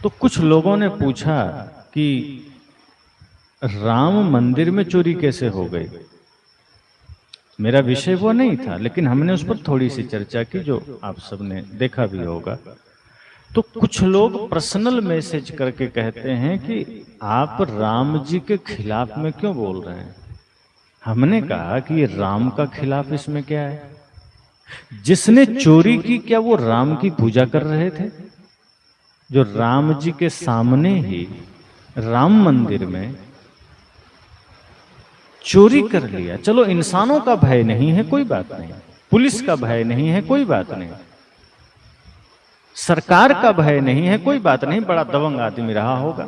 तो कुछ लोगों ने पूछा कि राम मंदिर में चोरी कैसे हो गई। मेरा विषय वो नहीं था, लेकिन हमने उस पर थोड़ी सी चर्चा की, जो आप सबने देखा भी होगा। तो कुछ लोग पर्सनल मैसेज करके कहते हैं कि आप राम जी के खिलाफ में क्यों बोल रहे हैं। हमने कहा कि ये राम का खिलाफ इसमें क्या है। जिसने चोरी की, क्या वो राम की पूजा कर रहे थे? जो राम जी के सामने ही राम मंदिर में चोरी कर लिया। चलो, इंसानों का भय नहीं है, कोई बात नहीं। पुलिस का भय नहीं है, कोई बात नहीं। सरकार का भय नहीं है, कोई बात नहीं। बड़ा दबंग आदमी रहा होगा,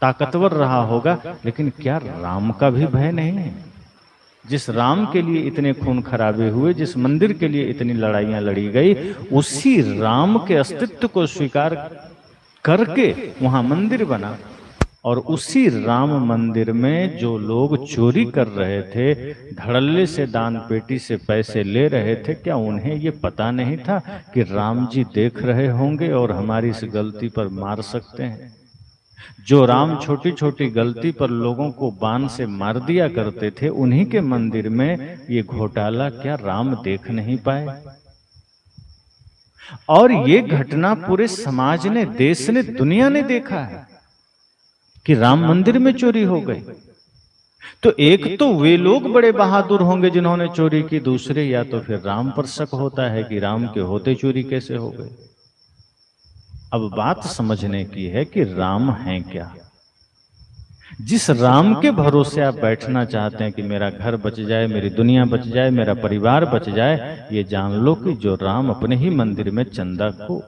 ताकतवर रहा होगा, लेकिन क्या राम का भी भय नहीं है? जिस राम के लिए इतने खून खराबे हुए, जिस मंदिर के लिए इतनी लड़ाइयां लड़ी गई, उसी राम के अस्तित्व को स्वीकार करके वहां मंदिर बना। और उसी राम मंदिर में जो लोग चोरी कर रहे थे, धड़ल्ले से दान पेटी से पैसे ले रहे थे, क्या उन्हें ये पता नहीं था कि राम जी देख रहे होंगे और हमारी इस गलती पर मार सकते हैं? जो राम छोटी छोटी गलती पर लोगों को बाण से मार दिया करते थे, उन्हीं के मंदिर में ये घोटाला क्या राम देख नहीं पाए? और ये घटना पूरे समाज ने, देश ने, दुनिया ने देखा है कि राम मंदिर में चोरी हो गई। तो एक तो वे लोग बड़े बहादुर होंगे जिन्होंने चोरी की, दूसरे या तो फिर राम पर शक होता है कि राम के होते चोरी कैसे हो गई। अब बात समझने की है कि राम है क्या। जिस राम के भरोसे आप बैठना चाहते हैं कि मेरा घर बच जाए, मेरी दुनिया बच जाए, मेरा परिवार बच जाए, ये जान लो कि जो राम अपने ही मंदिर में चंदा को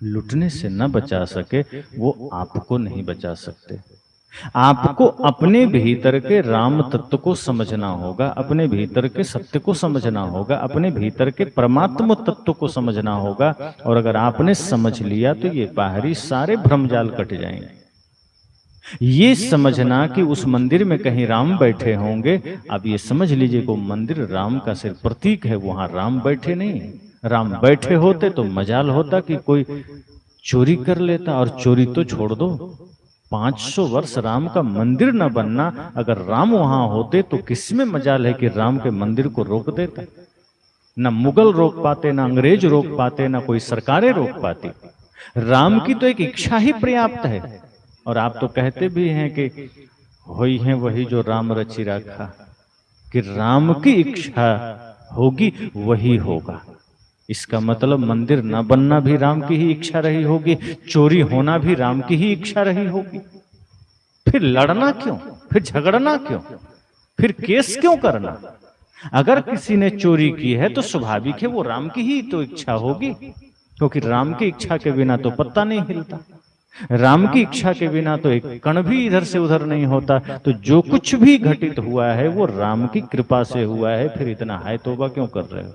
लुटने से न बचा सके, वो आपको नहीं बचा सकते। आपको अपने भीतर के राम तत्व को समझना होगा, अपने भीतर के सत्य को समझना होगा, अपने भीतर के परमात्म तत्व को समझना होगा। और अगर आपने समझ लिया तो ये बाहरी सारे भ्रमजाल कट जाएंगे। ये समझना कि उस मंदिर में कहीं राम बैठे होंगे, अब ये समझ लीजिए कि मंदिर राम का सिर्फ प्रतीक है, वहां राम बैठे नहीं। राम बैठे होते तो मजाल होता कि कोई चोरी कर लेता। और चोरी तो छोड़ दो, 500 वर्ष राम का मंदिर न बनना, अगर राम वहां होते तो किसमें मजाल है कि राम के मंदिर को रोक देता। न मुगल रोक पाते, न अंग्रेज रोक पाते, न कोई सरकारें रोक पाती। राम की तो एक इच्छा ही पर्याप्त है। और आप तो कहते भी हैं कि होई है वही जो राम रचि रखा, कि राम की इच्छा होगी वही होगा। इसका मतलब मंदिर न बनना भी राम की ही इच्छा रही होगी, चोरी होना भी राम की ही इच्छा रही होगी। फिर लड़ना क्यों, फिर झगड़ना क्यों, फिर केस क्यों करना? अगर किसी ने चोरी की है तो स्वाभाविक है वो राम की ही तो इच्छा होगी, क्योंकि राम की इच्छा के बिना तो पत्ता नहीं हिलता। राम की इच्छा के बिना तो एक कण भी इधर से उधर नहीं होता। तो जो कुछ भी घटित हुआ है वो राम की कृपा से हुआ है। फिर इतना हाय तौबा क्यों कर रहे हो?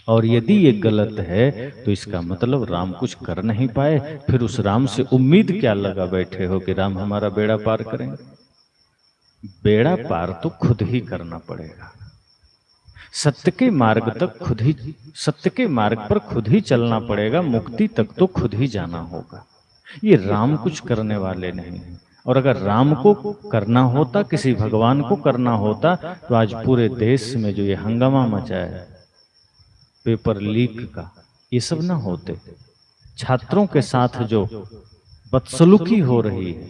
और यदि ये गलत है तो इसका मतलब राम कुछ कर नहीं पाए। फिर उस राम से उम्मीद क्या लगा बैठे हो कि राम हमारा बेड़ा पार करेंगे? बेड़ा पार तो खुद ही करना पड़ेगा। सत्य के मार्ग तक खुद ही, सत्य के मार्ग पर खुद ही चलना पड़ेगा। मुक्ति तक तो खुद ही जाना होगा। ये राम कुछ करने वाले नहीं हैं। और अगर राम को करना होता, किसी भगवान को करना होता, तो आज पूरे देश में जो ये हंगामा मचा है पेपर लीक का, ये सब ना होते। छात्रों के साथ जो बदसलूकी हो रही है,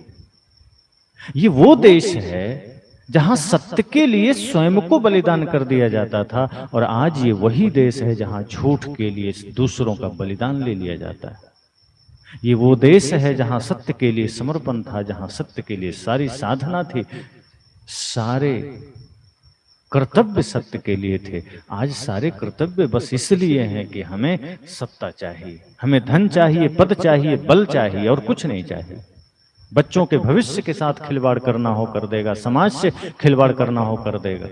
ये वो देश है जहां सत्य के लिए स्वयं को बलिदान कर दिया जाता था। और आज ये वही देश है जहां झूठ के लिए दूसरों का बलिदान ले लिया जाता है। ये वो देश है जहां सत्य के लिए समर्पण था, जहां सत्य के लिए सारी साधना थी, सारे कर्तव्य सत्य के लिए थे। आज सारे कर्तव्य बस इसलिए हैं कि हमें सत्ता चाहिए, हमें धन चाहिए, पद चाहिए, बल चाहिए, और कुछ नहीं चाहिए। बच्चों के भविष्य के साथ खिलवाड़ करना हो कर देगा, समाज से खिलवाड़ करना हो कर देगा,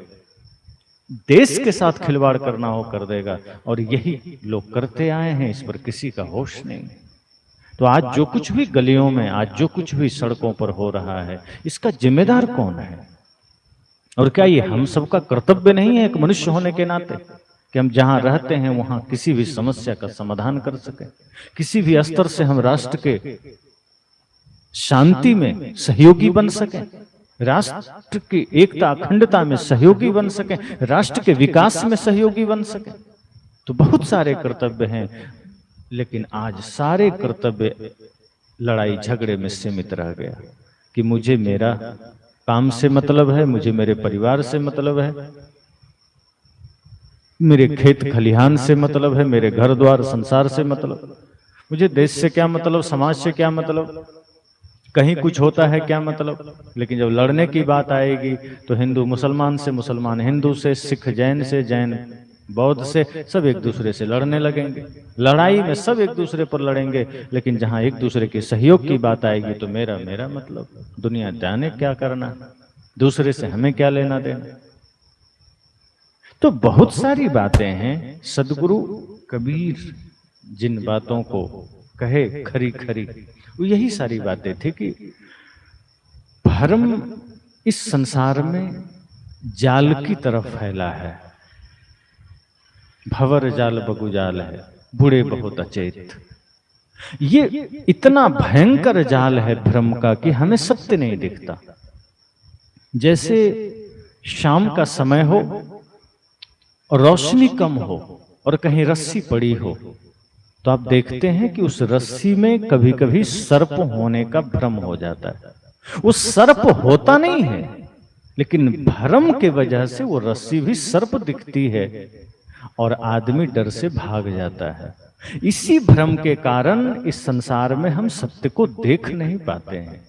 देश के साथ खिलवाड़ करना हो कर देगा। और यही लोग करते आए हैं, इस पर किसी का होश नहीं। तो आज जो कुछ भी गलियों में, आज जो कुछ भी सड़कों पर हो रहा है, इसका जिम्मेदार कौन है? और क्या ये हम सबका कर्तव्य नहीं है एक मनुष्य होने के नाते? कि हम जहां रहते हैं वहां किसी भी समस्या का समाधान कर सकें, किसी भी स्तर से हम राष्ट्र के शांति में सहयोगी बन सकें, राष्ट्र की एकता अखंडता में सहयोगी बन सकें, राष्ट्र के विकास में सहयोगी बन सकें। तो बहुत सारे कर्तव्य हैं, लेकिन आज सारे कर्तव्य लड़ाई झगड़े में सीमित रह गया कि मुझे मेरा काम से मतलब है, मुझे मेरे परिवार से मतलब है, मेरे खेत खलिहान से मतलब है, मेरे घर द्वार संसार से मतलब, मुझे देश से क्या मतलब, समाज से क्या मतलब, कहीं कुछ होता है क्या मतलब। लेकिन जब लड़ने की बात आएगी तो हिंदू मुसलमान से, मुसलमान हिंदू से, सिख जैन से, जैन बौद्ध से, सब एक दूसरे से लड़ने लगेंगे। लड़ाई में सब एक दूसरे पर लड़ेंगे, लेकिन जहां एक दूसरे के सहयोग की बात आएगी तो मेरा मेरा मतलब, दुनिया जाने क्या करना, दूसरे से हमें क्या लेना देना। तो बहुत सारी बातें हैं। सदगुरु कबीर जिन बातों को कहे खरी खरी, वो यही सारी बातें थी कि भ्रम इस संसार में जाल की तरफ फैला है। भंवर जाल बगुजाल है, बूढ़े बहुत अचेत। ये इतना भयंकर जाल है भ्रम का कि हमें सत्य नहीं दिखता। जैसे शाम का समय हो और रोशनी कम हो और कहीं रस्सी पड़ी हो, तो आप देखते हैं कि उस रस्सी में कभी कभी सर्प होने का भ्रम हो जाता है। वो सर्प होता नहीं है, लेकिन भ्रम के वजह से वो रस्सी भी सर्प दिखती है और आदमी डर से भाग जाता है। इसी भ्रम के कारण इस संसार में हम सत्य को देख नहीं पाते हैं।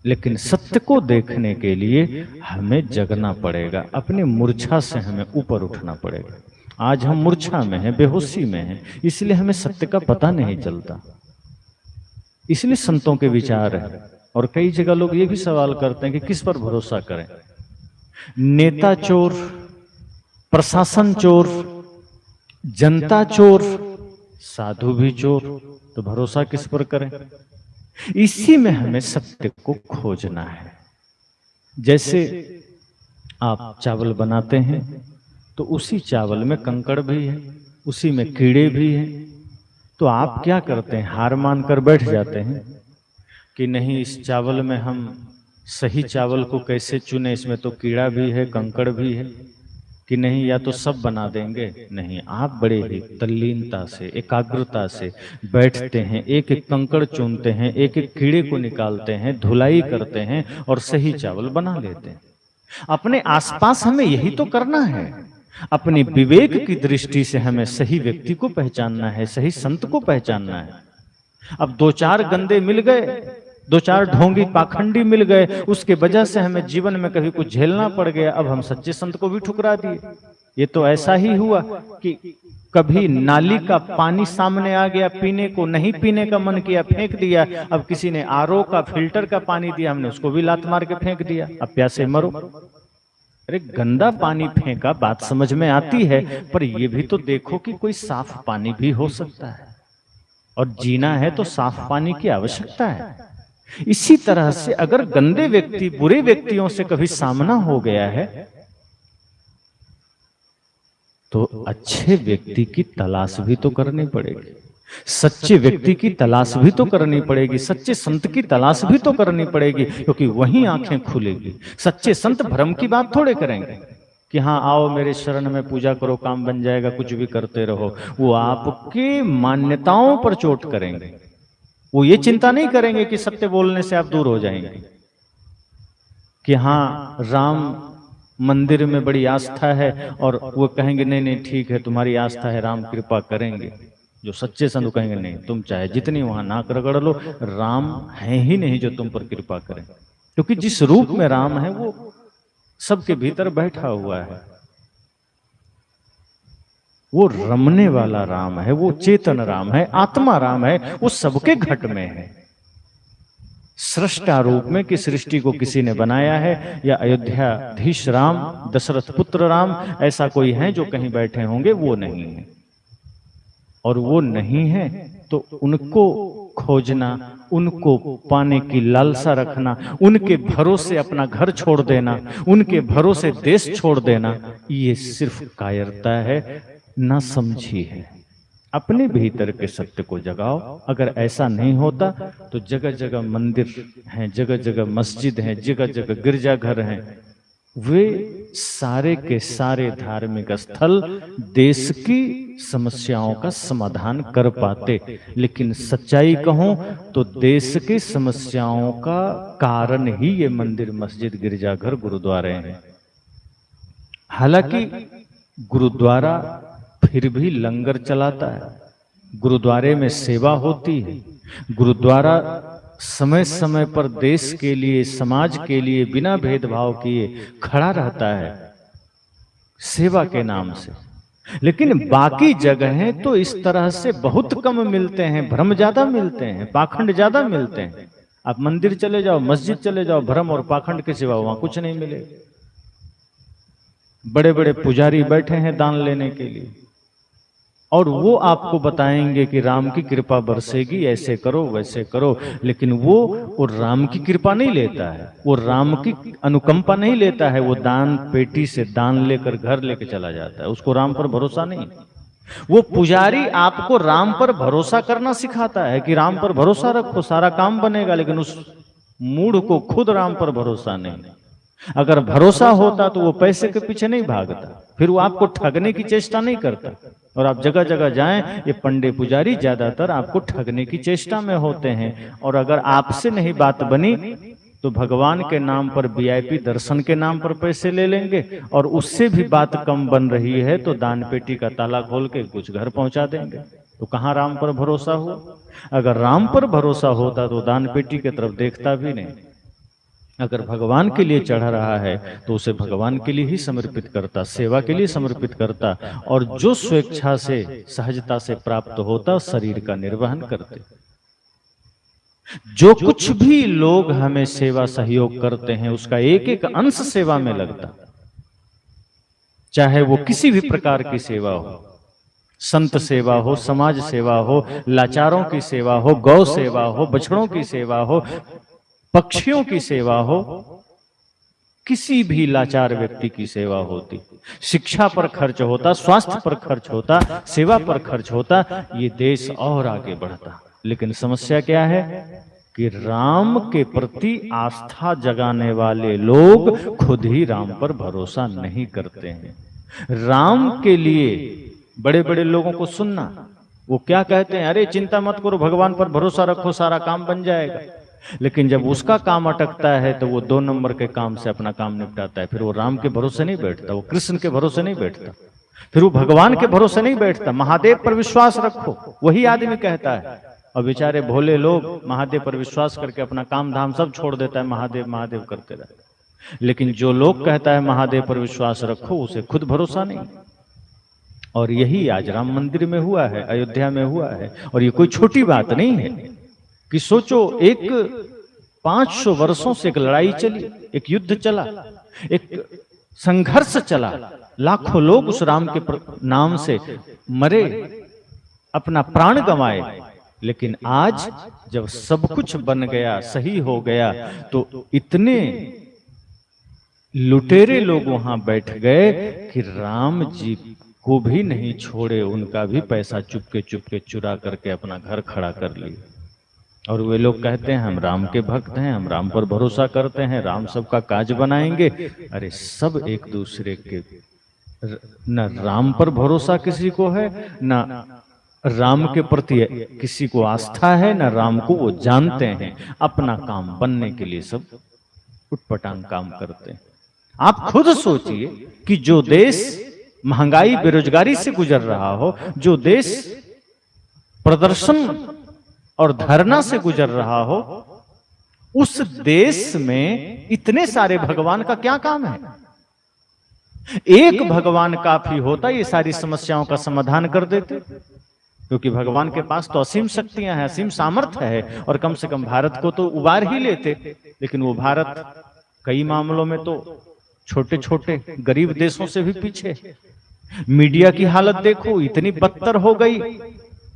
लेकिन सत्य को देखने के लिए हमें जगना पड़ेगा, अपनी मूर्छा से हमें ऊपर उठना पड़ेगा। आज हम मूर्छा में हैं, बेहोशी में हैं, इसलिए हमें सत्य का पता नहीं चलता। इसलिए संतों के विचार है। और कई जगह लोग ये भी सवाल करते हैं कि किस पर भरोसा करें, नेता चोर, प्रशासन चोर, जनता चोर, साधु भी चोर, तो भरोसा किस पर करें। इसी में हमें सत्य को खोजना है। जैसे आप चावल बनाते हैं तो उसी चावल में कंकड़ भी है, उसी में कीड़े भी हैं। तो आप क्या करते हैं, हार मानकर बैठ जाते हैं कि नहीं, इस चावल में हम सही चावल को कैसे चुने, इसमें तो कीड़ा भी है, कंकड़ भी है, कि नहीं या तो सब बना देंगे। नहीं, आप बड़े ही तल्लीनता से, एकाग्रता से बैठते हैं, एक एक कंकड़ चुनते हैं, एक एक कीड़े को निकालते हैं, धुलाई करते हैं और सही चावल बना लेते हैं। अपने आसपास हमें यही तो करना है। अपनी विवेक की दृष्टि से हमें सही व्यक्ति को पहचानना है, सही संत को पहचानना है। अब दो चार गंदे मिल गए, दो चार ढोंगी पाखंडी मिल गए, उसके वजह से हमें जीवन में कभी कुछ झेलना पड़ गया, अब हम सच्चे संत को भी ठुकरा दिए। ये तो ऐसा ही हुआ कि कभी नाली का पानी सामने आ गया, पीने को नहीं पीने का मन किया, फेंक दिया। अब किसी ने आरओ का फिल्टर का पानी दिया, हमने उसको भी लात मार के फेंक दिया, अब प्यासे मरो। अरे गंदा पानी फेंका, बात समझ में आती है, पर यह भी तो देखो कि कोई साफ पानी भी हो सकता है, और जीना है तो साफ पानी की आवश्यकता है। इसी तरह से अगर गंदे व्यक्ति, बुरे व्यक्तियों से कभी सामना हो गया है, तो अच्छे व्यक्ति की तलाश भी तो करनी पड़ेगी, सच्चे व्यक्ति की तलाश भी तो करनी पड़ेगी, सच्चे संत की तलाश भी तो करनी पड़ेगी, क्योंकि वहीं आंखें खुलेगी। सच्चे संत भ्रम की बात थोड़े करेंगे कि हाँ आओ मेरे शरण में पूजा करो, काम बन जाएगा, कुछ भी करते रहो। वो आपके मान्यताओं पर चोट करेंगे। वो ये चिंता नहीं करेंगे कि सत्य बोलने से आप दूर हो जाएंगे, कि हाँ राम मंदिर में बड़ी आस्था है, और वो कहेंगे नहीं नहीं ठीक है तुम्हारी आस्था है, राम कृपा करेंगे। जो सच्चे संत कहेंगे नहीं, तुम चाहे जितनी वहां नाक रगड़ लो, राम है ही नहीं जो तुम पर कृपा करें, क्योंकि जिस रूप में राम है वो सबके भीतर बैठा हुआ है। वो रमने वाला राम है, वो चेतन राम है, आत्मा राम है, वो सबके घट में है। सृष्टा रूप में कि सृष्टि को किसी ने बनाया है, या अयोध्याधीश राम, दशरथ पुत्र राम, ऐसा कोई है जो कहीं बैठे होंगे, वो नहीं है। और वो नहीं है तो उनको खोजना, उनको पाने की लालसा रखना, उनके भरोसे अपना घर छोड़ देना, उनके भरोसे देश छोड़ देना, ये सिर्फ कायरता है, ना समझी है। अपने भीतर के सत्य को जगाओ। अगर ऐसा नहीं होता तो जगह जगह मंदिर हैं, जगह जगह मस्जिद हैं, जगह जगह गिरजाघर हैं, वे सारे के सारे धार्मिक स्थल देश की समस्याओं का समाधान कर पाते। लेकिन सच्चाई कहूं तो देश की समस्याओं का कारण ही ये मंदिर, मस्जिद, गिरजाघर, गुरुद्वारे हैं। हालांकि गुरुद्वारा फिर भी लंगर चलाता है, गुरुद्वारे में सेवा होती है, गुरुद्वारा समय समय पर देश के लिए, समाज के लिए बिना भेदभाव किए खड़ा रहता है सेवा के नाम से। लेकिन बाकी जगहें तो इस तरह से बहुत कम मिलते हैं, भ्रम ज्यादा मिलते हैं, पाखंड ज्यादा मिलते हैं। आप मंदिर चले जाओ, मस्जिद चले जाओ, भ्रम और पाखंड के सिवा वहां कुछ नहीं मिलेगा। बड़े बड़े पुजारी बैठे हैं दान लेने के लिए, और वो आपको बताएंगे कि राम की कृपा बरसेगी, ऐसे करो वैसे करो, लेकिन वो राम की कृपा नहीं लेता है, वो राम की अनुकंपा नहीं लेता है, वो दान पेटी से दान लेकर घर लेके चला जाता है। उसको राम पर भरोसा नहीं। वो पुजारी आपको राम पर भरोसा करना सिखाता है कि राम पर भरोसा रखो, सारा काम बनेगा, लेकिन उस मूढ़ को खुद राम पर भरोसा नहीं। अगर भरोसा होता तो वो पैसे के पीछे नहीं भागता, फिर वो आपको ठगने की चेष्टा नहीं करता। और आप जगह जगह जाएं, ये पंडित पुजारी ज्यादातर आपको ठगने की चेष्टा में होते हैं। और अगर आपसे नहीं बात बनी तो भगवान के नाम पर वीआईपी दर्शन के नाम पर पैसे ले लेंगे, और उससे भी बात कम बन रही है तो दान पेटी का ताला खोल के कुछ घर पहुंचा देंगे। तो कहां राम पर भरोसा हुआ? अगर राम पर भरोसा होता तो दान पेटी की तरफ देखता भी नहीं। अगर भगवान के लिए चढ़ा रहा है तो उसे भगवान के लिए ही समर्पित करता, सेवा के लिए समर्पित करता, और जो स्वेच्छा से, सहजता से प्राप्त होता शरीर का निर्वहन करते। जो कुछ भी लोग हमें सेवा सहयोग करते हैं उसका एक एक अंश सेवा में लगता, चाहे वो किसी भी प्रकार की सेवा हो, संत सेवा हो, समाज सेवा हो, लाचारों की सेवा हो, गौ सेवा हो, बछड़ों की सेवा हो, पक्षियों की सेवा हो, किसी भी लाचार व्यक्ति की सेवा होती। शिक्षा पर खर्च होता, स्वास्थ्य पर खर्च होता, सेवा पर खर्च होता, ये देश और आगे बढ़ता। लेकिन समस्या क्या है कि राम के प्रति आस्था जगाने वाले लोग खुद ही राम पर भरोसा नहीं करते हैं। राम के लिए बड़े बड़े लोगों को सुनना, वो क्या कहते हैं, अरे चिंता मत करो, भगवान पर भरोसा रखो, सारा काम बन जाएगा। लेकिन जब उसका काम अटकता है तो वो 2 नंबर के काम से अपना काम निपटाता है। फिर वो राम के भरोसे नहीं बैठता, वो कृष्ण के भरोसे नहीं बैठता, फिर वो भगवान के भरोसे नहीं बैठता। महादेव पर विश्वास रखो, वही आदमी कहता है। और बेचारे भोले लोग महादेव पर विश्वास करके अपना काम धाम सब छोड़ देता है, महादेव महादेव करते रहते। लेकिन जो लोग कहता है महादेव पर विश्वास रखो, उसे खुद भरोसा नहीं। और यही आज राम मंदिर में हुआ है, अयोध्या में हुआ है। और ये कोई छोटी बात नहीं है कि सोचो, एक 500 वर्षों से एक लड़ाई चली, एक युद्ध चला, एक संघर्ष चला, लाखों लोग उस राम के नाम से मरे, अपना प्राण गंवाए। लेकिन आज जब सब कुछ बन गया, सही हो गया, तो इतने लुटेरे लोग वहां बैठ गए कि राम जी को भी नहीं छोड़े, उनका भी पैसा चुपके चुरा करके अपना घर खड़ा कर लिया। और वे लोग कहते हैं हम राम के भक्त हैं, हम राम पर भरोसा करते हैं, राम सबका काज बनाएंगे। अरे सब एक दूसरे के, न राम पर भरोसा किसी को है, न राम के प्रति किसी को आस्था है, न राम को वो जानते हैं। अपना काम बनने के लिए सब उटपटांग काम करते हैं। आप खुद सोचिए कि जो देश महंगाई बेरोजगारी से गुजर रहा हो, जो देश प्रदर्शन और धरना से गुजर रहा हो, उस देश में इतने सारे भगवान का क्या काम है? एक भगवान काफी होता, ये सारी समस्याओं का समाधान कर देते। क्योंकि भगवान के पास तो असीम शक्तियां हैं, असीम सामर्थ्य है, और कम से कम भारत को तो उबार ही लेते। लेकिन वो भारत कई मामलों में तो छोटे छोटे गरीब देशों से भी पीछे। मीडिया की हालत देखो, इतनी बदतर हो गई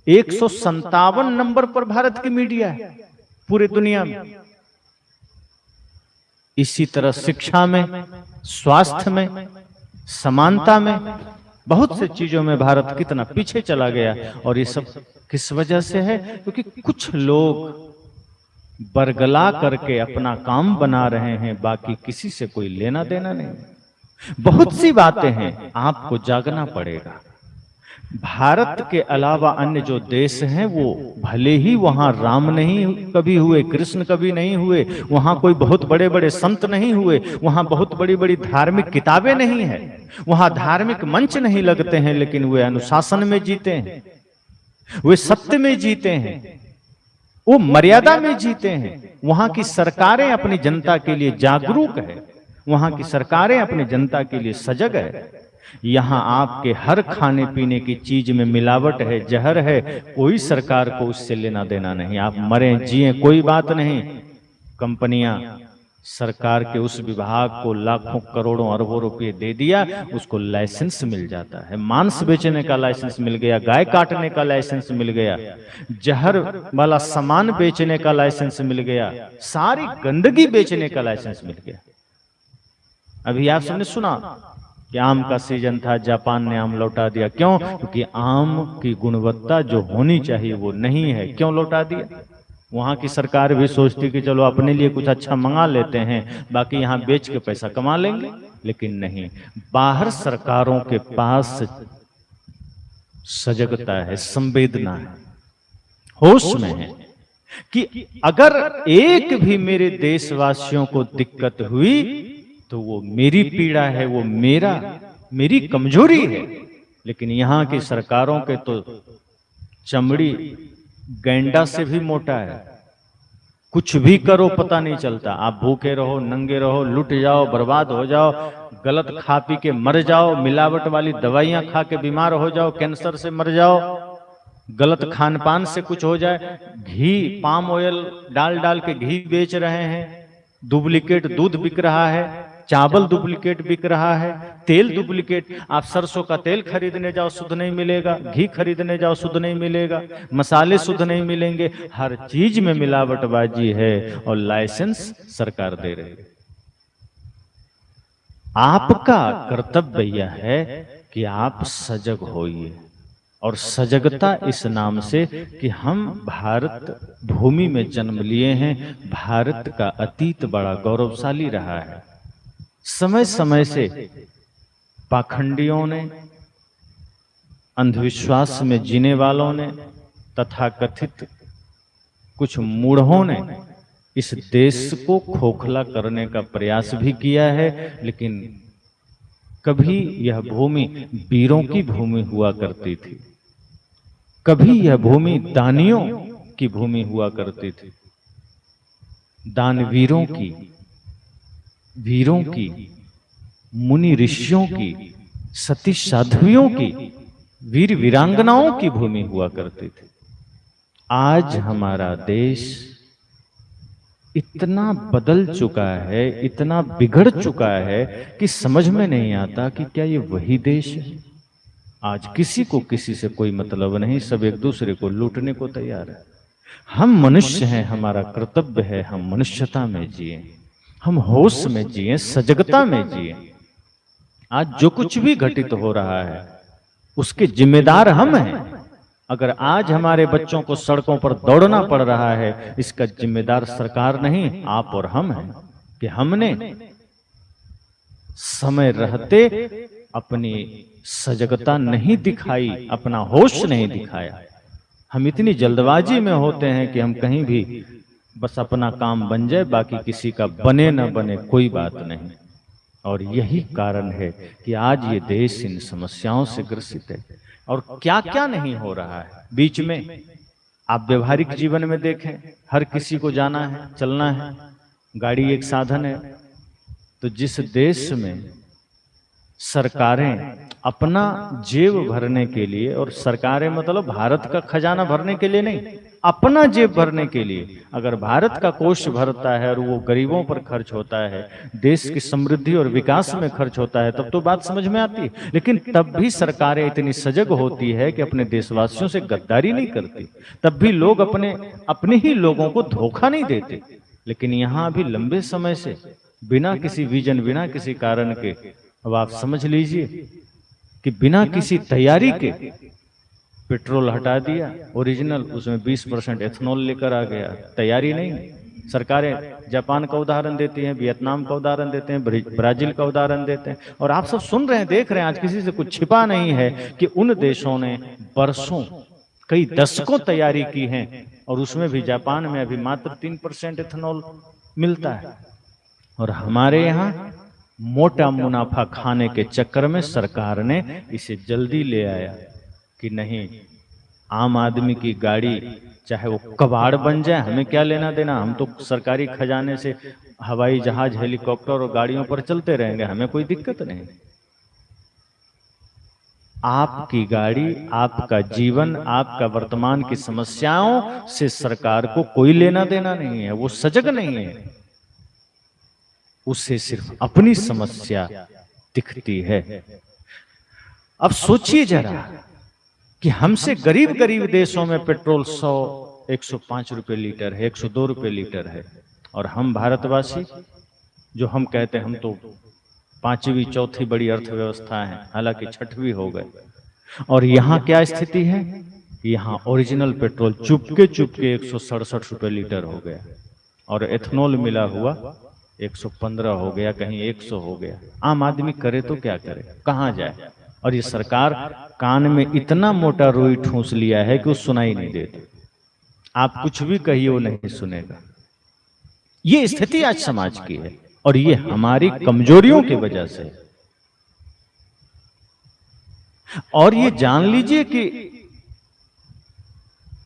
157 नंबर पर भारत की मीडिया है पूरे दुनिया में। इसी तरह शिक्षा में, स्वास्थ्य में, समानता में, बहुत से चीजों में भारत कितना पीछे चला गया। और ये सब किस वजह से है? क्योंकि कुछ लोग बरगला करके अपना काम बना रहे हैं, बाकी किसी से कोई लेना देना नहीं। बहुत सी बातें हैं, आपको जागना पड़ेगा। भारत के अलावा अन्य जो देश हैं वो भले ही वहां राम नहीं कभी हुए, कृष्ण कभी नहीं हुए, वहां कोई बहुत बड़े बड़े संत नहीं हुए, वहां बहुत बड़ी बड़ी धार्मिक किताबें नहीं है, वहां धार्मिक मंच नहीं लगते हैं, लेकिन वे अनुशासन में जीते हैं, वे सत्य में जीते हैं, वो मर्यादा में जीते हैं। वहां की सरकारें अपनी जनता के लिए जागरूक है, वहां की सरकारें अपनी जनता के लिए सजग है। यहां आपके हर खाने पीने की चीज में मिलावट है, जहर है, कोई सरकार को उससे लेना देना नहीं। आप मरें जिए कोई बात नहीं, कंपनियां सरकार के उस विभाग को लाखों करोड़ों अरबों रुपए दे दिया, उसको लाइसेंस मिल जाता है, मांस बेचने का लाइसेंस मिल गया, गाय काटने का लाइसेंस मिल गया, जहर वाला सामान बेचने का लाइसेंस मिल गया, सारी गंदगी बेचने का लाइसेंस मिल गया। अभी आप सबने सुना कि आम का सीजन था, जापान ने आम लौटा दिया। क्यों? क्योंकि आम की गुणवत्ता जो होनी चाहिए वो नहीं है। क्यों लौटा दिया? वहां की सरकार भी सोचती कि चलो अपने लिए कुछ अच्छा मंगा लेते हैं, बाकी यहां बेच के पैसा कमा लेंगे, लेकिन नहीं। बाहर सरकारों के पास सजगता है, संवेदना है, होश में है कि अगर एक भी मेरे देशवासियों को दिक्कत हुई तो वो मेरी पीड़ा है, वो मेरी कमजोरी है। लेकिन यहां की सरकारों के तो चमड़ी गैंडा से भी मोटा है, कुछ भी करो पता नहीं चलता। आप भूखे रहो, नंगे रहो, लुट जाओ, बर्बाद हो जाओ, गलत खा पी के मर जाओ, मिलावट वाली दवाइयां खा के बीमार हो जाओ, कैंसर से मर जाओ, गलत खान पान से कुछ हो जाए, घी पाम ऑयल डाल डाल के घी बेच रहे हैं, डुप्लीकेट दूध बिक रहा है, चावल डुप्लीकेट बिक रहा है, तेल डुप्लीकेट। आप सरसों का तेल खरीदने जाओ शुद्ध नहीं मिलेगा, घी खरीदने जाओ शुद्ध नहीं मिलेगा, मसाले शुद्ध नहीं मिलेंगे, हर चीज में मिलावटबाजी है और लाइसेंस सरकार दे रही है। आपका कर्तव्य यह है कि आप सजग होइए, और सजगता इस नाम से कि हम भारत भूमि में जन्म लिए हैं। भारत का अतीत बड़ा गौरवशाली रहा है। समय समय से पाखंडियों ने, अंधविश्वास में जीने वालों ने, तथाकथित कुछ मूढ़ों ने इस देश को खोखला करने का प्रयास भी किया है, लेकिन कभी यह भूमि वीरों की भूमि हुआ करती थी, कभी यह भूमि दानियों की भूमि हुआ करती थी, दानवीरों की, वीरों की, मुनि ऋषियों की, सती साध्वियों की, वीर वीरांगनाओं की भूमि हुआ करती थी। आज हमारा देश इतना बदल चुका है, इतना बिगड़ चुका है कि समझ में नहीं आता कि क्या ये वही देश है। आज किसी को किसी से कोई मतलब नहीं, सब एक दूसरे को लूटने को तैयार है। हम मनुष्य हैं, हमारा कर्तव्य है हम मनुष्यता में जिए, हम होश में जिए, सजगता में जिए। आज जो कुछ भी घटित हो रहा है उसके जिम्मेदार हम हैं। अगर आज हमारे बच्चों को सड़कों पर दौड़ना पड़ रहा है, इसका जिम्मेदार सरकार नहीं, आप और हम हैं कि हमने समय रहते अपनी सजगता नहीं दिखाई, अपना होश नहीं दिखाया। हम इतनी जल्दबाजी में होते हैं कि हम कहीं भी बस अपना काम बन जाए, बाकी किसी का बने न बने कोई बात नहीं। और यही कारण है कि आज ये देश इन समस्याओं से ग्रसित है। और क्या क्या नहीं हो रहा है बीच में। आप व्यवहारिक जीवन में देखें, हर किसी को जाना है, चलना है, गाड़ी एक साधन है। तो जिस देश में सरकारें अपना जेब भरने के लिए, और सरकारें मतलब भारत का खजाना भरने के लिए नहीं, अपना जेब भरने के लिए अगर भारत का कोष भरता है और वो गरीबों पर खर्च होता है, देश की समृद्धि और विकास में खर्च होता है, तब तो बात समझ में आती है। लेकिन तब भी सरकारें इतनी सजग होती है कि अपने देशवासियों से गद्दारी नहीं करती, तब भी लोग अपने ही लोगों को धोखा नहीं देते। लेकिन यहां भी लंबे समय से बिना किसी विजन, बिना किसी कारण के, अब आप समझ लीजिए कि बिना किसी तैयारी के पेट्रोल हटा दिया ओरिजिनल, उसमें 20% एथेनॉल लेकर आ गया। तैयारी नहीं। सरकारें जापान का उदाहरण देती हैं, वियतनाम का उदाहरण देते हैं, ब्राजील का उदाहरण देते हैं, और आप सब सुन रहे हैं, देख रहे हैं, आज किसी से कुछ छिपा नहीं है कि उन देशों ने बरसों, कई दशकों तैयारी की है, और उसमें भी जापान में अभी मात्र 3% एथेनॉल मिलता है। और हमारे यहाँ मोटा मुनाफा खाने के चक्कर में सरकार ने इसे जल्दी ले आया कि नहीं, आम आदमी की गाड़ी चाहे वो कबाड़ बन जाए, हमें क्या लेना देना, हम तो सरकारी खजाने से हवाई जहाज, हेलीकॉप्टर और गाड़ियों पर चलते रहेंगे, हमें कोई दिक्कत नहीं। आपकी गाड़ी, आपका जीवन, आपका वर्तमान की समस्याओं से सरकार को कोई लेना देना नहीं है, वो सजग नहीं है, उससे सिर्फ अपनी समस्या दिखती है। अब सोचिए जरा कि हमसे गरीब गरीब देशों में पेट्रोल 100-105 रुपए लीटर है, 102 रुपए लीटर है, और हम भारतवासी जो हम कहते हैं हम तो 5वीं 4थी बड़ी अर्थव्यवस्था है, हालांकि 6वीं हो गए, और यहाँ क्या स्थिति है, यहाँ ओरिजिनल पेट्रोल चुपके 167 रुपए लीटर हो गया, और एथेनॉल मिला हुआ 115 हो गया, कहीं 100 हो गया। आम आदमी करे तो क्या करे, कहां जाए? और ये सरकार कान में इतना मोटा रुई ठूंस लिया है कि वो सुनाई नहीं देता। आप कुछ भी कहिए वो नहीं सुनेगा। ये स्थिति आज समाज की है, और ये हमारी कमजोरियों की वजह से। और ये जान लीजिए कि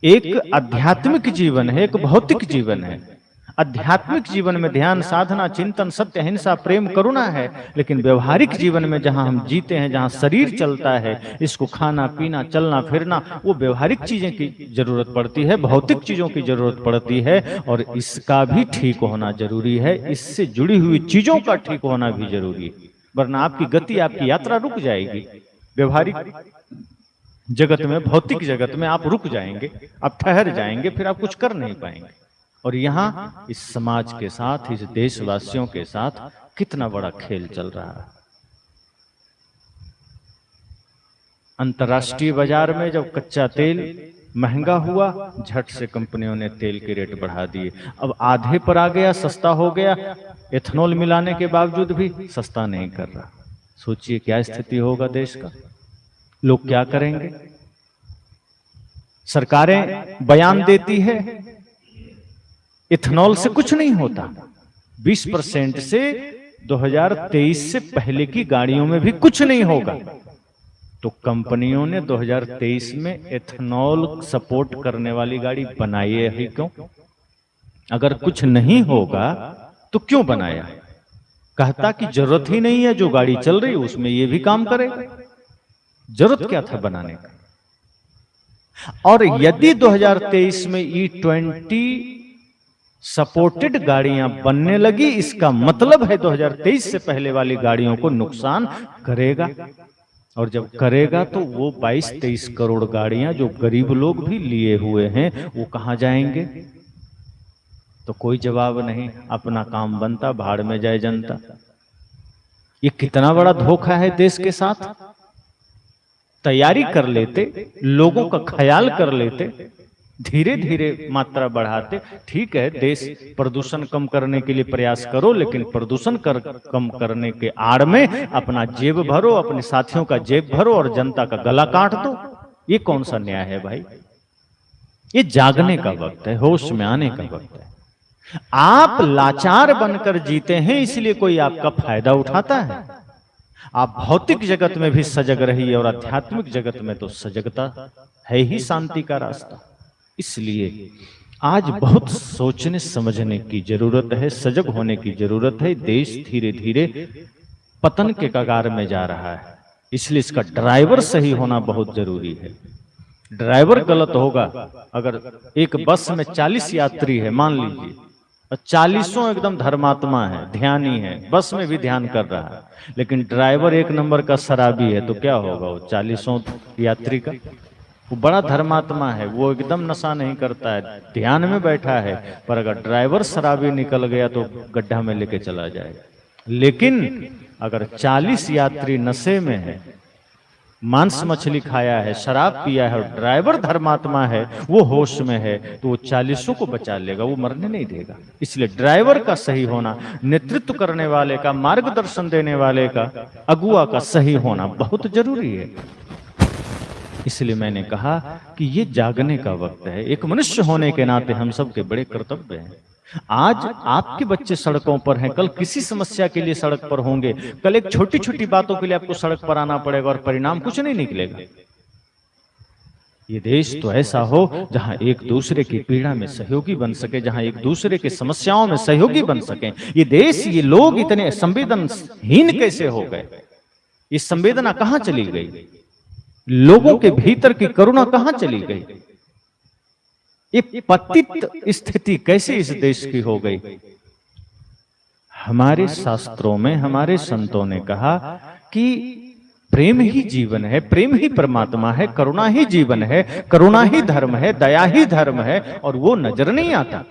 एक आध्यात्मिक जीवन है, एक भौतिक जीवन है। आध्यात्मिक जीवन में ध्यान, साधना, चिंतन, सत्य, हिंसा, प्रेम, करुणा है, लेकिन व्यवहारिक जीवन में जहां हम जीते हैं, जहां शरीर चलता है, इसको खाना पीना, चलना फिरना, वो व्यवहारिक चीजें की जरूरत पड़ती है, भौतिक चीजों की जरूरत पड़ती है, और इसका भी ठीक होना जरूरी है। इससे जुड़ी हुई चीजों का ठीक होना भी जरूरी है, वरना आपकी गति, आपकी यात्रा रुक जाएगी। व्यवहारिक जगत में, भौतिक जगत में आप रुक जाएंगे, आप ठहर जाएंगे, फिर आप कुछ कर नहीं पाएंगे। और यहाँ इस समाज के साथ, इस देशवासियों के साथ कितना बड़ा खेल चल रहा है। अंतर्राष्ट्रीय बाजार में जब कच्चा तेल महंगा हुआ, झट से कंपनियों ने तेल के रेट बढ़ा दिए। अब आधे पर आ गया, सस्ता हो गया, एथेनॉल मिलाने के बावजूद भी सस्ता नहीं कर रहा। सोचिए क्या स्थिति होगा देश का, लोग क्या करेंगे। सरकारें बयान देती है इथेनॉल से कुछ नहीं होता, 20% से 2023 से पहले की गाड़ियों में भी कुछ नहीं होगा। तो कंपनियों ने 2023 में एथेनॉल सपोर्ट करने वाली गाड़ी बनाई है क्यों? अगर कुछ नहीं होगा तो क्यों बनाया? कहता कि जरूरत ही नहीं है, जो गाड़ी चल रही उसमें ये भी काम करेगा, जरूरत क्या था बनाने का। और यदि 2023 में E20 सपोर्टेड गाड़ियां बनने लगी, इसका मतलब है 2023 से पहले वाली गाड़ियों को नुकसान करेगा। और जब करेगा तो वो 22-23 करोड़ गाड़ियां जो गरीब लोग भी लिए हुए हैं, वो कहां जाएंगे? तो कोई जवाब नहीं, अपना काम बनता, भाड़ में जाए जनता। ये कितना बड़ा धोखा है देश के साथ। तैयारी कर लेते, लोगों का ख्याल कर लेते, धीरे धीरे मात्रा बढ़ाते। ठीक है, देश प्रदूषण कम करने के लिए प्रयास करो, लेकिन प्रदूषण कम करने के आड़ में अपना जेब भरो, अपने साथियों का जेब भरो और जनता का गला काट दो। ये कौन सा न्याय है भाई? ये जागने का वक्त है, होश में आने का वक्त है। आप लाचार बनकर जीते हैं, इसलिए कोई आपका फायदा उठाता है। आप भौतिक जगत में भी सजग रहिए, और आध्यात्मिक जगत में तो सजगता है ही शांति का रास्ता। इसलिए आज बहुत सोचने समझने की जरूरत है, सजग होने की जरूरत है। देश धीरे धीरे पतन के कगार में जा रहा है। इसलिए इसका ड्राइवर सही होना बहुत जरूरी है। ड्राइवर गलत होगा, अगर एक बस में 40 यात्री है मान लीजिए, और 40 एकदम धर्मात्मा है, ध्यानी है, बस में भी ध्यान कर रहा है, लेकिन ड्राइवर एक नंबर का शराबी है, तो क्या होगा वो 40 यात्री का? वो बड़ा धर्मात्मा है, वो एकदम नशा नहीं करता है, ध्यान में बैठा है, पर अगर ड्राइवर शराबी निकल गया तो गड्ढा में लेके चला जाएगा। लेकिन अगर 40 यात्री नशे में है, मांस मछली खाया है, शराब पिया है, और ड्राइवर धर्मात्मा है, वो होश में है, तो वो 40 को बचा लेगा, वो मरने नहीं देगा। इसलिए ड्राइवर का सही होना, नेतृत्व करने वाले का, मार्गदर्शन देने वाले का, अगुआ का सही होना बहुत जरूरी है। इसलिए मैंने कहा कि ये जागने का वक्त है। एक मनुष्य होने के नाते हम सबके बड़े कर्तव्य हैं। आज आपके बच्चे सड़कों पर हैं, कल किसी समस्या के लिए सड़क पर होंगे, कल एक छोटी छोटी बातों के लिए आपको सड़क पर आना पड़ेगा और परिणाम कुछ नहीं निकलेगा। ये देश तो ऐसा हो जहां एक दूसरे की पीड़ा में सहयोगी बन सके, जहां एक दूसरे की समस्याओं में सहयोगी बन सके। ये देश, ये लोग इतने संवेदनहीन कैसे हो गए? ये संवेदना कहां चली गई? लोगों के भीतर की करुणा कहां चली गई? ये पतित स्थिति कैसे इस देश की हो गई? हमारे शास्त्रों में, हमारे संतों ने कहा कि प्रेम ही जीवन है, प्रेम ही परमात्मा है, करुणा ही जीवन है, करुणा ही धर्म है, दया ही धर्म है, और वो नजर नहीं आता,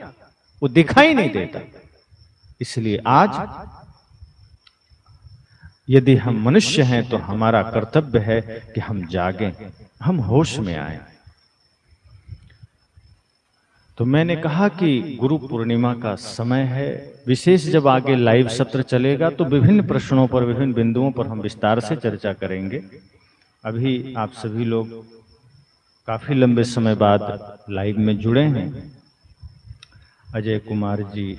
वो दिखाई नहीं देता। इसलिए आज यदि हम मनुष्य हैं तो हमारा कर्तव्य है कि हम जागें, हम होश में आए। तो मैंने कहा कि गुरु पूर्णिमा का समय है, विशेष जब आगे लाइव सत्र चलेगा तो विभिन्न प्रश्नों पर, विभिन्न बिंदुओं पर हम विस्तार से चर्चा करेंगे। अभी आप सभी लोग काफी लंबे समय बाद लाइव में जुड़े हैं। अजय कुमार जी,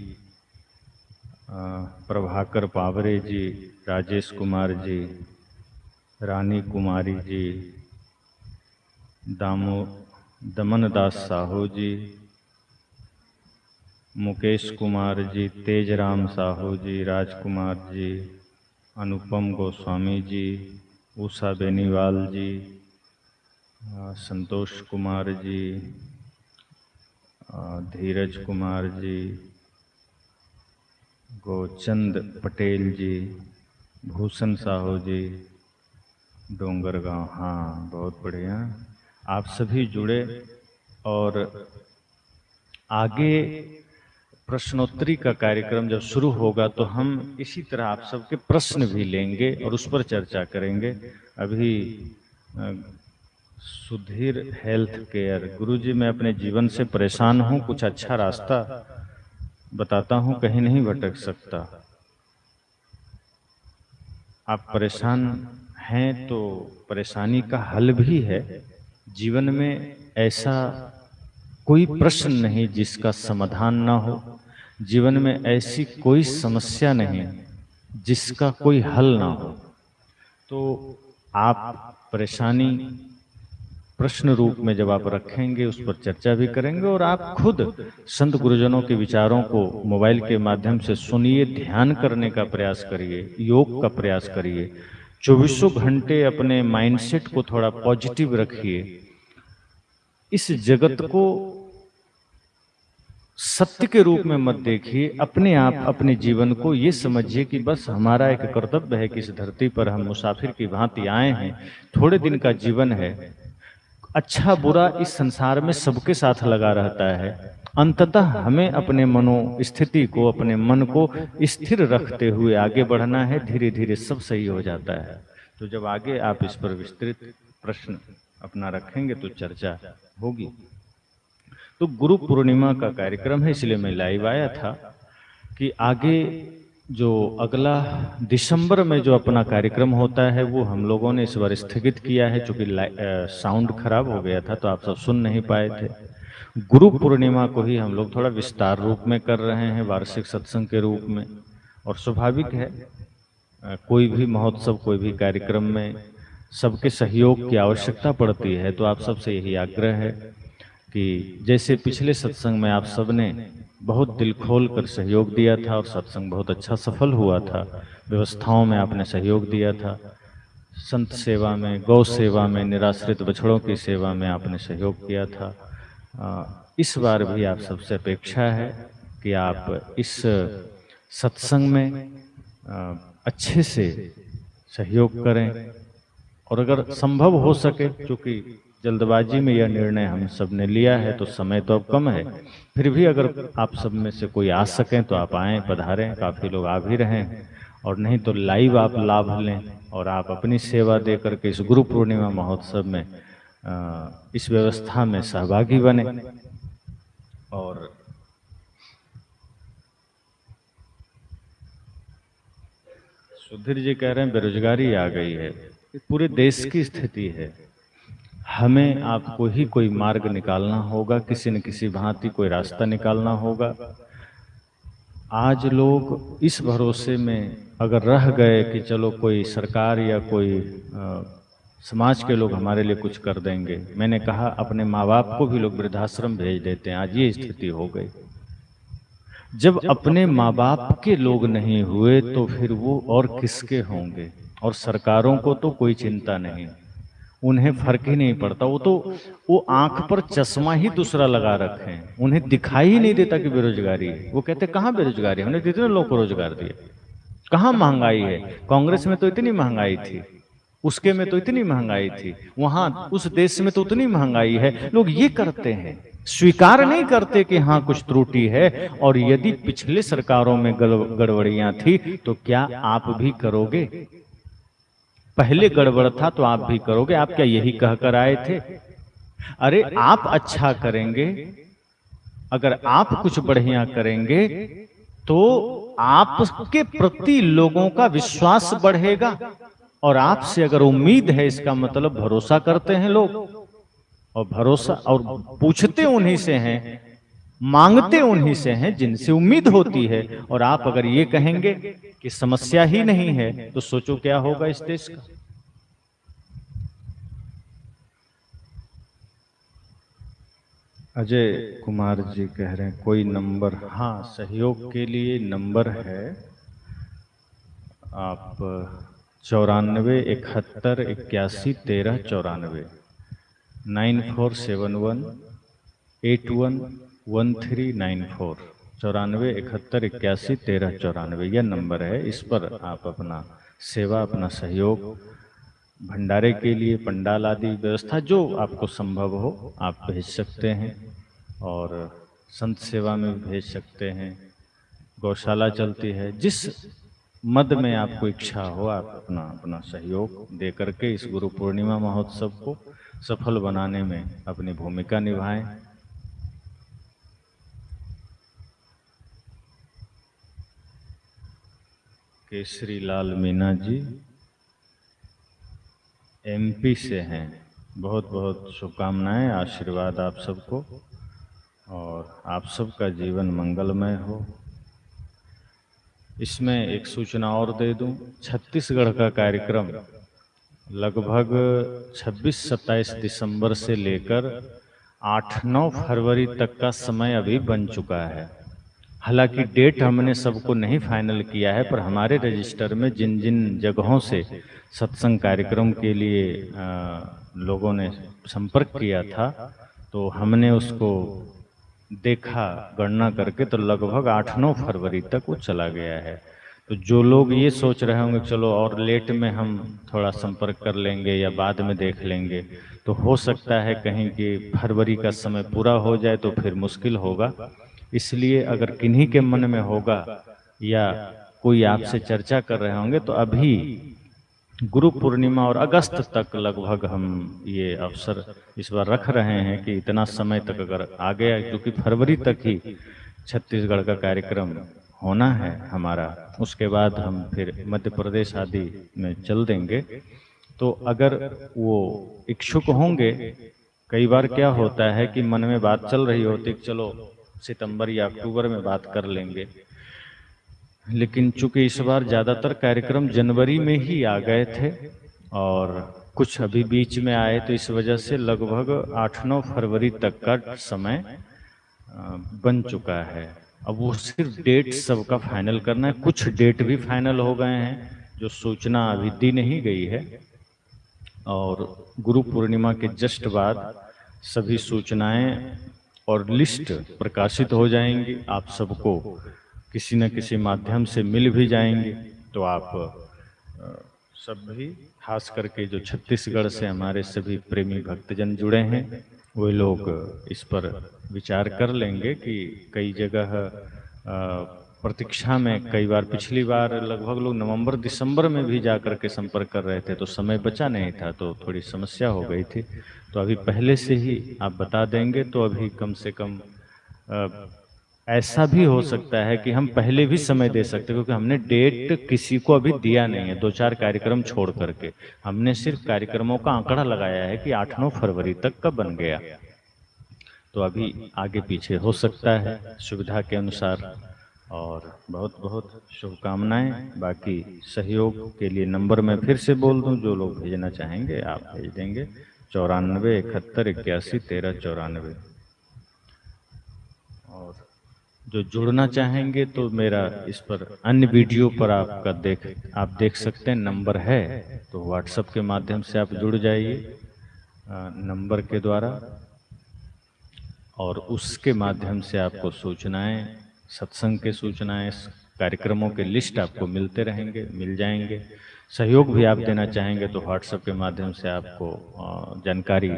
प्रभाकर पावरे जी, राजेश कुमार जी, रानी कुमारी जी, दमन दास साहू जी, मुकेश कुमार जी, तेजराम साहू जी, राजकुमार जी, अनुपम गोस्वामी जी, उषा बेनीवाल जी, संतोष कुमार जी, धीरज कुमार जी, गोचंद पटेल जी, भूषण साहू जी, डोंगरगांव। हाँ, बहुत बढ़िया, आप सभी जुड़े। और आगे प्रश्नोत्तरी का कार्यक्रम जब शुरू होगा तो हम इसी तरह आप सबके प्रश्न भी लेंगे और उस पर चर्चा करेंगे। अभी सुधीर हेल्थ केयर, गुरुजी मैं अपने जीवन से परेशान हूँ, कुछ अच्छा रास्ता बताता हूँ, कहीं नहीं भटक सकता। आप परेशान हैं तो परेशानी का हल भी है। जीवन में ऐसा कोई प्रश्न नहीं जिसका समाधान ना हो, जीवन में ऐसी कोई समस्या नहीं जिसका कोई हल ना हो। तो आप परेशानी प्रश्न रूप में जब आप रखेंगे उस पर चर्चा भी करेंगे, और आप खुद संत गुरुजनों के विचारों को मोबाइल के माध्यम से सुनिए, ध्यान करने का प्रयास करिए, योग का प्रयास करिए, 24 घंटे अपने माइंडसेट को थोड़ा पॉजिटिव रखिए। इस जगत को सत्य के रूप में मत देखिए, अपने आप अपने जीवन को ये समझिए कि बस हमारा एक कर्तव्य है कि इस धरती पर हम मुसाफिर की भांति आए हैं, थोड़े दिन का जीवन है। अच्छा बुरा इस संसार में सबके साथ लगा रहता है। अंततः हमें अपने मनोस्थिति को, अपने मन को स्थिर रखते हुए आगे बढ़ना है, धीरे धीरे सब सही हो जाता है। तो जब आगे आप इस पर विस्तृत प्रश्न अपना रखेंगे तो चर्चा होगी। तो गुरु पूर्णिमा का कार्यक्रम है, इसलिए मैं लाइव आया था कि आगे जो अगला दिसंबर में जो अपना कार्यक्रम होता है वो हम लोगों ने इस बार स्थगित किया है, क्योंकि साउंड खराब हो गया था तो आप सब सुन नहीं पाए थे। गुरु पूर्णिमा को ही हम लोग थोड़ा विस्तार रूप में कर रहे हैं, वार्षिक सत्संग के रूप में। और स्वाभाविक है, कोई भी महोत्सव, कोई भी कार्यक्रम में सबके सहयोग की आवश्यकता पड़ती है। तो आप सबसे यही आग्रह है कि जैसे पिछले सत्संग में आप सबने बहुत दिल खोल कर सहयोग दिया था और सत्संग बहुत अच्छा सफल हुआ था। व्यवस्थाओं में आपने सहयोग दिया था, संत सेवा में, गौ सेवा में, निराश्रित बछड़ों की सेवा में आपने सहयोग किया था। इस बार भी आप सबसे अपेक्षा है कि आप इस सत्संग में अच्छे से सहयोग करें, और अगर संभव हो सके, क्योंकि जल्दबाजी में यह निर्णय हम सब ने लिया है तो समय तो अब कम है, फिर भी अगर आप सब में से कोई आ सकें तो आप आएँ, पधारें। काफ़ी लोग आ भी रहे हैं, और नहीं तो लाइव आप लाभ लें और आप अपनी सेवा दे करके इस गुरु पूर्णिमा महोत्सव में इस व्यवस्था में सहभागी बने। और सुधीर जी कह रहे हैं बेरोजगारी आ गई है, पूरे देश की स्थिति है। हमें आपको ही कोई मार्ग निकालना होगा, किसी न किसी भांति कोई रास्ता निकालना होगा। आज लोग इस भरोसे में अगर रह गए कि चलो कोई सरकार या कोई समाज के लोग हमारे लिए कुछ कर देंगे। मैंने कहा अपने माँ बाप को भी लोग वृद्धाश्रम भेज देते हैं, आज ये स्थिति हो गई। जब अपने माँ बाप के लोग नहीं हुए तो फिर वो और किसके होंगे। और सरकारों को तो कोई चिंता नहीं, उन्हें फर्क ही नहीं पड़ता। वो आंख पर चश्मा ही दूसरा लगा रखे हैं, उन्हें दिखाई ही नहीं देता कि बेरोजगारी है। वो कहते कहाँ बेरोजगारी है, हमने कितने लोगों को रोजगार दिया। कहाँ महंगाई है, कांग्रेस में तो इतनी महंगाई थी, उसके में तो इतनी महंगाई थी, वहां उस देश में तो उतनी महंगाई है। लोग ये करते हैं, स्वीकार नहीं करते कि हाँ कुछ त्रुटि है। और यदि पिछले सरकारों में गड़बड़ियां थी तो क्या आप भी करोगे? पहले गड़बड़ था तो आप भी करोगे। आप क्या यही कहकर आए थे? अरे आप अच्छा करेंगे, अगर आप कुछ बढ़िया करेंगे तो आपके प्रति लोगों का विश्वास बढ़ेगा, और आपसे अगर उम्मीद है इसका मतलब भरोसा करते हैं लोग। और भरोसा और पूछते उन्हीं से हैं, मांगते उन्हीं से हैं जिनसे उम्मीद होती है। और आप अगर ये कहेंगे कि समस्या ही नहीं है तो सोचो क्या होगा इस देश का। अजय कुमार जी कह रहे हैं कोई नंबर? हाँ, सहयोग के लिए नंबर है, आप 9471811394 9471811394 9471811394 यह नंबर है। इस पर आप अपना सेवा, अपना सहयोग, भंडारे के लिए पंडाल आदि व्यवस्था जो आपको संभव हो आप भेज सकते हैं, और संत सेवा में भेज सकते हैं। गौशाला चलती है, जिस मद में आपको इच्छा हो आप अपना सहयोग दे करके इस गुरु पूर्णिमा महोत्सव को सफल बनाने में अपनी भूमिका निभाएं। केसरी लाल मीना जी एमपी से हैं, बहुत बहुत शुभकामनाएं, आशीर्वाद आप सबको, और आप सबका जीवन मंगलमय हो। इसमें एक सूचना और दे दूं, छत्तीसगढ़ का कार्यक्रम लगभग 26-27 दिसंबर से लेकर 8-9 फरवरी तक का समय अभी बन चुका है। हालांकि डेट हमने सबको नहीं फाइनल किया है, पर हमारे रजिस्टर में जिन जिन जगहों से सत्संग कार्यक्रम के लिए लोगों ने संपर्क किया था तो हमने उसको देखा, गणना करके, तो लगभग 8-9 फरवरी तक वो चला गया है। तो जो लोग ये सोच रहे होंगे चलो और लेट में हम थोड़ा संपर्क कर लेंगे या बाद में देख लेंगे, तो हो सकता है कहीं कि फरवरी का समय पूरा हो जाए तो फिर मुश्किल होगा। इसलिए अगर किन्हीं के मन में होगा या कोई आपसे चर्चा कर रहे होंगे तो अभी गुरु पूर्णिमा और अगस्त तक लगभग हम ये अवसर इस बार रख रहे हैं कि इतना समय तक अगर आ गया, क्योंकि फरवरी तक ही छत्तीसगढ़ का कार्यक्रम होना है हमारा, उसके बाद हम फिर मध्य प्रदेश आदि में चल देंगे। तो अगर वो इच्छुक होंगे, कई बार क्या होता है कि मन में बात चल रही होती कि चलो सितंबर या अक्टूबर में बात कर लेंगे, लेकिन चूंकि इस बार ज़्यादातर कार्यक्रम जनवरी में ही आ गए थे और कुछ अभी बीच में आए, तो इस वजह से लगभग 8-9 फरवरी तक का समय बन चुका है। अब वो सिर्फ डेट सबका फाइनल करना है। कुछ डेट भी फाइनल हो गए हैं, जो सूचना अभी दी नहीं गई है, और गुरु पूर्णिमा के जस्ट बाद सभी सूचनाएं और लिस्ट प्रकाशित हो जाएंगी। आप सबको किसी न किसी माध्यम से मिल भी जाएंगे। तो आप सब भी, खास करके जो छत्तीसगढ़ से हमारे सभी प्रेमी भक्तजन जुड़े हैं, वे लोग इस पर विचार कर लेंगे कि कई जगह प्रतीक्षा में, कई बार पिछली बार लगभग लोग नवंबर दिसंबर में भी जा कर के संपर्क कर रहे थे, तो समय बचा नहीं था, तो थोड़ी समस्या हो गई थी। तो अभी पहले से ही आप बता देंगे तो अभी कम से कम ऐसा भी हो सकता है कि हम पहले भी समय दे सकते हैं, क्योंकि हमने डेट किसी को अभी दिया नहीं है, 2-4 कार्यक्रम छोड़ करके। हमने सिर्फ कार्यक्रमों का आंकड़ा लगाया है कि 8-9 फरवरी तक का बन गया। तो अभी आगे पीछे हो सकता है सुविधा के अनुसार। और बहुत बहुत शुभकामनाएं। बाकी सहयोग के लिए नंबर मैं फिर से बोल दूं, जो लोग भेजना चाहेंगे आप भेज देंगे, 94 71 81 13 94। और जो जुड़ना चाहेंगे तो मेरा इस पर अन्य वीडियो पर आप देख सकते हैं, नंबर है, तो व्हाट्सएप के माध्यम से आप जुड़ जाइए नंबर के द्वारा, और उसके माध्यम से आपको सूचनाएं, सत्संग के सूचनाएं, कार्यक्रमों के लिस्ट आपको मिलते रहेंगे, मिल जाएंगे। सहयोग भी आप देना चाहेंगे तो व्हाट्सएप के माध्यम से आपको जानकारी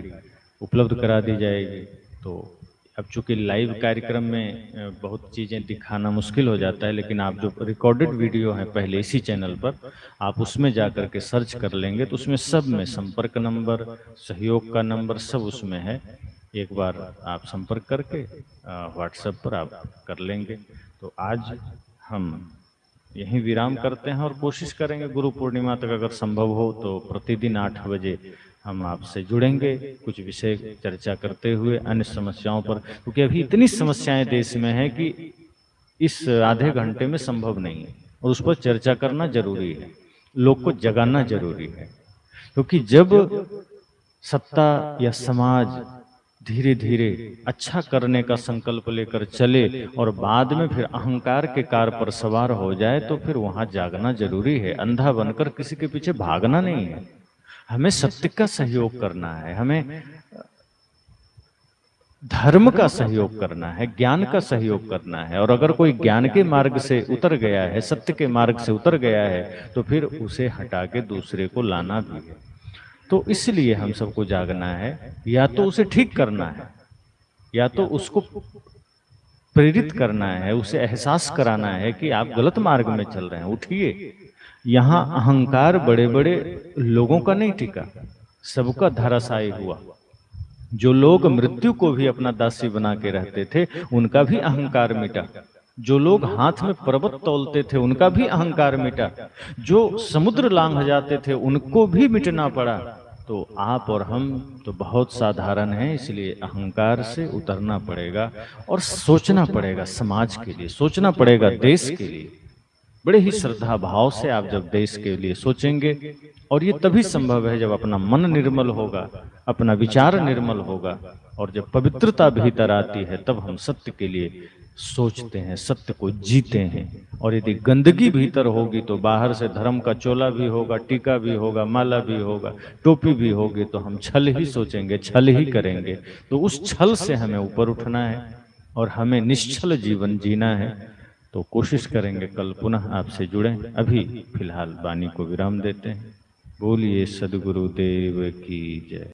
उपलब्ध करा दी जाएगी। तो अब चूंकि लाइव कार्यक्रम में बहुत चीज़ें दिखाना मुश्किल हो जाता है, लेकिन आप जो रिकॉर्डेड वीडियो है पहले इसी चैनल पर, आप उसमें जा कर के सर्च कर लेंगे तो उसमें सब में संपर्क नंबर, सहयोग का नंबर सब उसमें है। एक बार आप संपर्क करके व्हाट्सएप पर आप कर लेंगे। तो आज हम यहीं विराम करते हैं और कोशिश करेंगे गुरु पूर्णिमा तक अगर संभव हो तो प्रतिदिन 8 बजे हम आपसे जुड़ेंगे, कुछ विषय चर्चा करते हुए अन्य समस्याओं पर, क्योंकि अभी इतनी समस्याएं देश में हैं कि इस आधे घंटे में संभव नहीं है, और उस पर चर्चा करना जरूरी है, लोग को जगाना जरूरी है। क्योंकि जब सत्ता या समाज धीरे धीरे अच्छा करने का संकल्प लेकर चले और बाद में फिर अहंकार के कार पर सवार हो जाए, तो फिर वहां जागना जरूरी है। अंधा बनकर किसी के पीछे भागना नहीं है, हमें सत्य का सहयोग करना है, हमें धर्म का सहयोग करना है, ज्ञान का सहयोग करना है। और अगर कोई ज्ञान के मार्ग से उतर गया है, सत्य के मार्ग से उतर गया है, तो फिर उसे हटा के दूसरे को लाना भी है। तो इसलिए हम सबको जागना है, या तो उसे ठीक करना है, या तो उसको प्रेरित करना है, उसे एहसास कराना है कि आप गलत मार्ग में चल रहे हैं, उठिए। यहाँ अहंकार बड़े बड़े लोगों का नहीं टिका, सबका धराशायी हुआ। जो लोग मृत्यु को भी अपना दासी बना के रहते थे, उनका भी अहंकार मिटा। जो लोग हाथ में पर्वत तौलते थे, उनका भी अहंकार मिटा। जो समुद्र लांघ जाते थे, उनको भी मिटना पड़ा। तो आप और हम तो बहुत साधारण हैं, इसलिए अहंकार से उतरना पड़ेगा और सोचना पड़ेगा समाज के लिए, सोचना पड़ेगा देश के लिए। बड़े ही श्रद्धा भाव से आप जब देश के लिए सोचेंगे, और ये तभी संभव है जब अपना मन निर्मल होगा, अपना विचार निर्मल होगा, और जब पवित्रता भीतर आती है तब हम सत्य के लिए सोचते हैं, सत्य को जीते हैं। और यदि गंदगी भीतर होगी तो बाहर से धर्म का चोला भी होगा, टीका भी होगा, माला भी होगा, टोपी भी होगी, तो हम छल ही सोचेंगे, छल ही करेंगे। तो उस छल से हमें ऊपर उठना है और हमें निश्चल जीवन जीना है। तो कोशिश करेंगे कल पुनः आपसे जुड़ें। अभी फिलहाल वाणी को विराम देते हैं। बोलिए सद्गुरुदेव की जय।